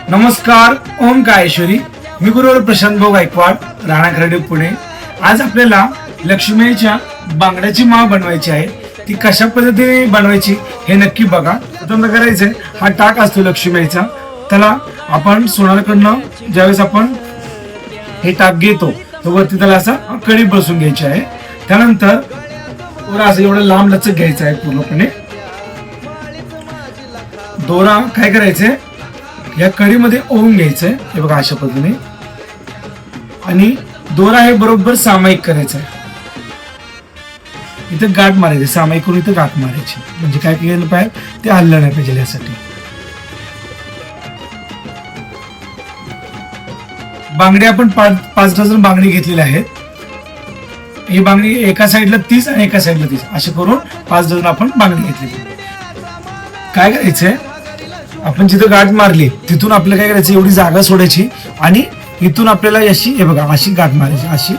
नमस्कार, ओम काळेश्वरी. मी गुरुवर प्रशांत भाऊ गायकवाड, राणा खर्डे, पुणे. आज आपल्याला लक्ष्मीच्या बांगड्याची माळ बनवायची आहे. ती कशा पद्धतीने बनवायची हे नक्की बघा. प्रथम करायचंय, हा टाक असतो लक्ष्मीचा, त्याला आपण सोनारकडनं ज्यावेळेस आपण हे टाक घेतो तर वरती त्याला असा कडी बसून घ्यायची आहे. त्यानंतर दोरा असं एवढं लांब लचक घ्यायचा आहे पूर्णपणे. दोरा काय करायचंय, या कढीमध्ये ओवून घ्यायचंय, हे बघा अशा पद्धतीने. आणि दोरा हे बरोबर सामायिक करायचं आहे. इथे गाठ मारायची, सामायिक करून इथे गाठ मारायची, म्हणजे काय केलं पाहिजे ते हल्लं नाही पाहिजे यासाठी. बांगडी आपण पाच डझन बांगडी घेतलेल्या आहेत. ही बांगडी एका साईडला 30 आणि एका साईडला 30 असे करून 5 डझन आपण बांगडी घेतलेली. काय करायचंय, आपण जिथं गाठ मारली तिथून आपल्याला काय करायचं, एवढी जागा सोडायची आणि इथून आपल्याला अशी, हे बघा अशी गाठ मारायची, अशी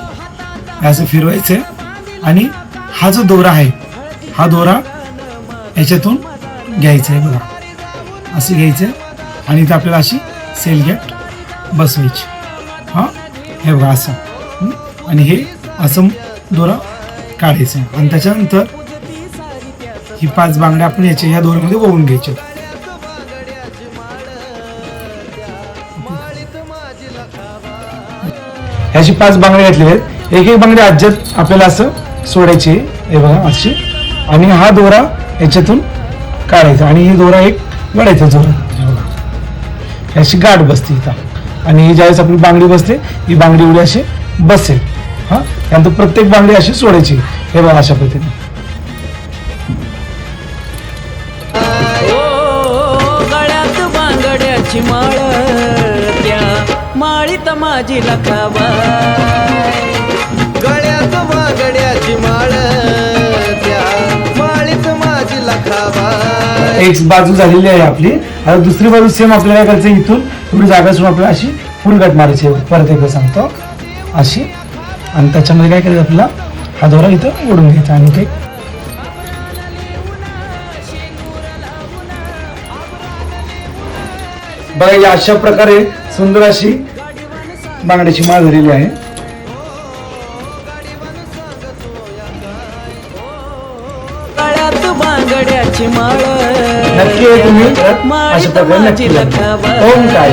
असं फिरवायचंय. आणि हा जो दोरा आहे, हा दोरा याच्यातून घ्यायचा आहे, बघा असं घ्यायचं. आणि इथं आपल्याला अशी सेलगेट बसवायची. हा हे बघा असं. आणि हे असं दोरा काढायचं आहे. आणि त्याच्यानंतर ही 5 बांगड्या आपण या दोऱ्यामध्ये ओवून घ्यायच्या. ह्याची 5 बांगड्या घेतलेल्या आहेत. एक एक बांगडी अज्जत आपल्याला असं सोडायची, हे बघा अशी. आणि हा दोरा याच्यातून काढायचा आणि ही दोरा एक वडायचा जोरात. ह्याची गाठ बसते इथं. आणि ही ज्यावेळेस आपली बांगडी बसते, ही बांगडी उडी अशी बसेल. हा त्यानंतर प्रत्येक बांगडी अशी सोडायची, हे बघा अशा पद्धतीने. गळ्यात बांगड्याची माळ, त्या माळीत माझी लखाबाई. गळ्यात बांगड्याची माळ, त्या माळीत माझी लखाबाई. एक बाजू झालेली आहे आपली. आता दुसरी बाजू सेम आपल्याला काय करायचं, इथून थोडी जागा सोडून आपल्याला अशी फुल गाठ मारायची. परत एकदा सांगतो, अशी. आणि त्याच्यामध्ये काय करायचं, आपल्याला हा दोरा इथं ओढून घ्यायचा. आणि ते बघा या अशा प्रकारे सुंदर अशी बांगड्याची माळ झालेली आहे. गळ्यात बांगड्याची माळ, नक्की तुम्ही अशा प्रकारे नक्की. ओम काय.